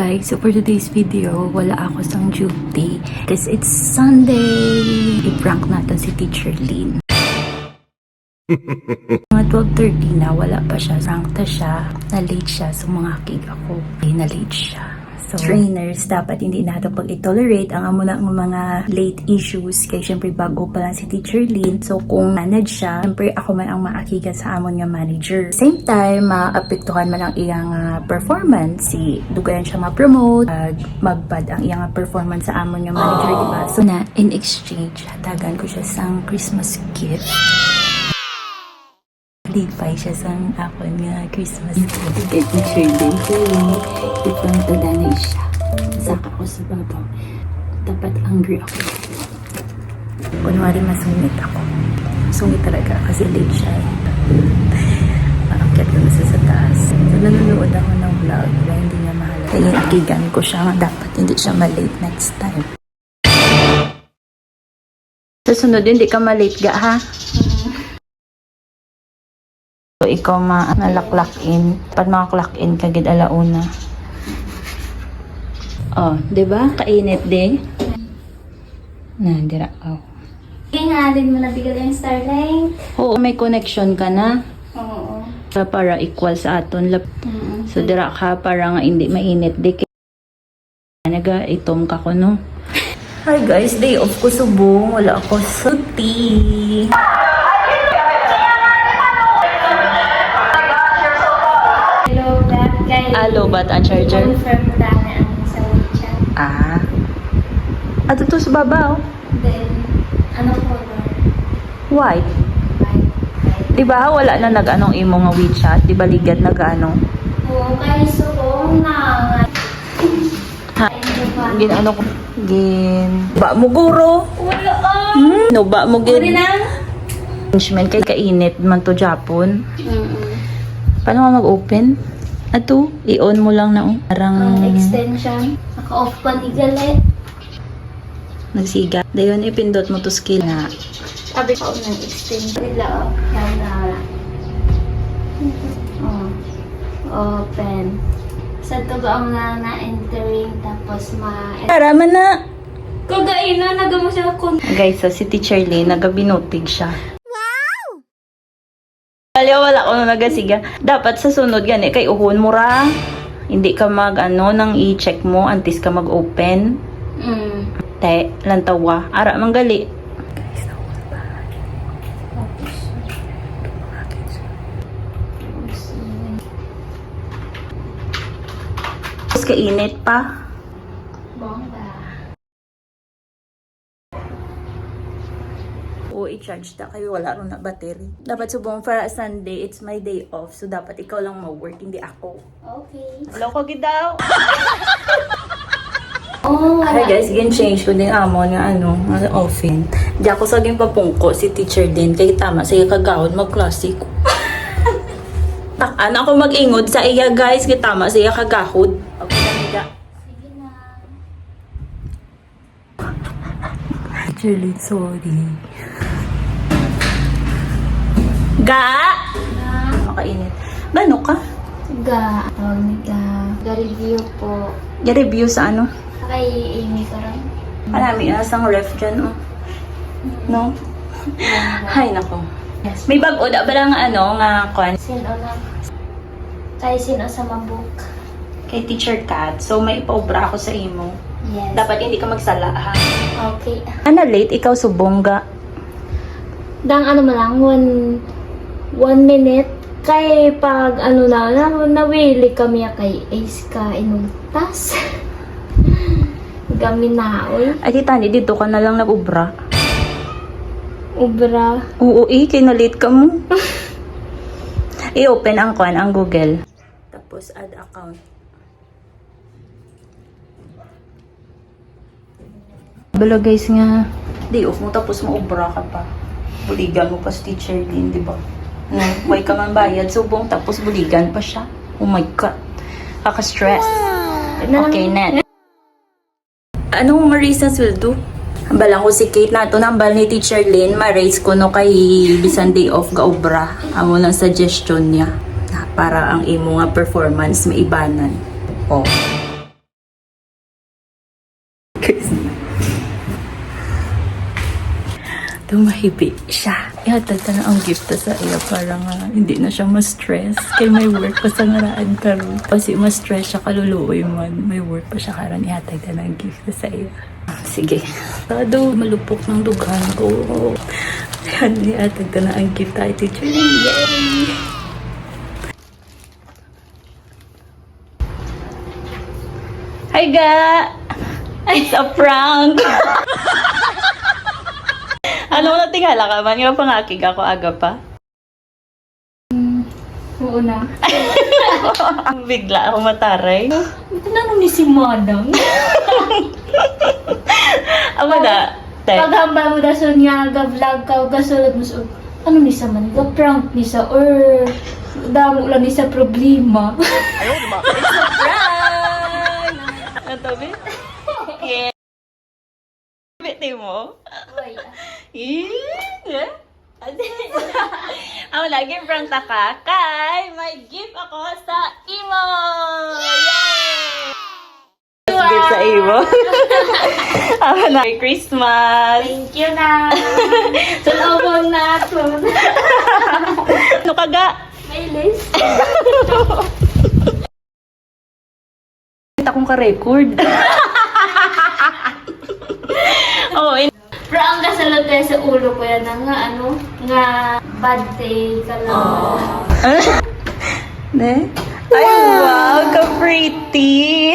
Guys, so for today's video, wala ako sang duty because it's Sunday. I-prank natin si Teacher Lynn. Mga 12:30 na, wala pa siya. Prank na siya. Na-late siya. So mga kig ako. Na-late siya. So, trainers, dapat hindi natin pag-tolerate ang amo na ng mga late issues. Kaya syempre bago pa lang si Teacher Lynn. So kung manage siya, syempre ako man ang maakigan sa amon nga manager. Same time, maapektuhan man ang iyang performance. Si dugayan siya ma-promote, magbad ang iyang performance sa amon nga manager, diba? So na, in exchange, hatagan ko siya sang Christmas gift. Lipay siya sa akon nga Christmas gift. Kay Teacher Lynn. Ipang tadanay siya. Saka ko sa babaw. Dapat angry ako. Kunwari masungit ako. Sungit talaga kasi late siya. Maakyat ko na sa taas. So nanonood ako ng vlog na hindi niya mahal. Kaya akigan ko siya. Dapat hindi siya malate next time. Susunod hindi ka malate ga ha? So, ikaw malak-lock in. Pag maka-clock in, kagid alauna. Oh, di ba? Kainit din. Dira. Oh. Din mo na bigay yung Starlink? Oo, may connection ka na. Oo. Para equal sa aton. So, dira ka para nga hindi mainit. Di naga-itom ka ko, no? Hi guys, day off ko subong. Wala ako suti. Alo ba ang charger? Confirm na ang sa WeChat. Ato to sa babaw. Then, ano po ba? White. Diba wala na nag-anong imo nga WeChat? Diba ligat nag-ano? Oo, kaya suong na. Ha? Gin ano ko? Ba mo guro? Wala No ba mo gin? Uri na? Arrangement kay kainit man to Japon. Paano nga mag-open? Ato, i-on mo lang na parang Extension. Naka-off pa ni Galet. nagsiga. Dayon ipindot mo to skill na. Sabi ko ng extension nila. Yan na. Open. Sa tugo ang na-entering tapos Para man na. Kagain na, nagamo siya kung Guys, so si Teacher Lynn, nagabinutig siya. Wow! Wala ko na nagasiga. Dapat sa sunod gani, kay uhon mo ra. Hindi ka nang i-check mo, antes ka mag-open. Te, lantawa. Ara, manggali. Guys, ako sa bahay. Tapos kainit pa. bomba. O i-charge ta kayo, wala ron na battery. Dapat subong para Sunday, it's my day off. So dapat ikaw lang mag-work, hindi ako. Okay. Hello ko gidaw. Oh, Hi guys, again change ko din amo nga nga offin. Di ako saging papungko si Teacher din kay tama sa iya kagawad mag-classic. Takan ako mag-ingod sa iya guys, kay tama sa iya kagahod. Okay na niga. sige na. Teacher Lynn, sorry. Ga! Makainit. Gano ka? Tawag ni Ga-review po. Ga-review sa ano? Kay Amy ko rin. Marami asang ref dyan, oh. No? Hay, nako. Yes. May bag-o da ba lang nga kwan? Sino lang. Kay sino sa mabuk. Kay Teacher Kat. So, may ipaubra ako sa imo. Yes. Dapat hindi ka magsala, ha? Okay. Late? Ikaw subongga. Dang mo lang, one minute. Kay pag nawili kami kay Ace ka inuntas. Gaminaoy. Ay, titani, dito ka na lang nag-ubra. Ubra. Oo, kay na-late ka mo. I-open ang kwan, ang Google. Tapos, add account. Bala guys nga, day off mo tapos maubra ka pa. Buligan mo pa si Teacher Lynn, di ba? No, way ka man bayad, subong tapos buligan pa siya. Oh my God. Kaka-stress. Okay, net. Anong Marisa's will do? Ambalang ko si Kate nato nambal ni Teacher Lynn, ma-raise ko no kay bisan day off ga obra. Amo lang suggestion niya para ang imo nga performance maibanan. Oh. tumahibi siya. Ihatag ka na ang gift sa iya para nga hindi na siya ma-stress. Kay may work pa sa ngaraan karon. Kasi ma-stress siya kaluluoy man. May work pa siya karon. Ihatag ka na ang gift sa iya. Sige. Tado, malupok ng dugan ko. Yan, ihatag ka na ang gift tayo, teacher. Yay! Hi, Ga! It's a prank! Ano mo na tingala ka man? Yung pangakig ako aga pa? Oo na. Bigla ako mataray. Ito na nung ni si Madam. Amo na, te. Paghamba mo da so niya, ga-vlog ka, gasulod mo so, ano ni sa man, ga-prank ni sa, or damo lang ni sa problema. Prank! Ano to, be? Yeah. Bete mo? Uy, Yeah. Ako lagi prank ta ka. Kay, may gift ako sa imo! Yay! Gift sa imo. Ako na. Merry Christmas! thank you na. Salawang na ito. Ano ka ga? May list. Kita kong ka-record. Oo, Prank ka sa tayo sa ulo ko yan na nga, ano, nga bad day ka lang. Ne? Ay, wow, ka-pretty!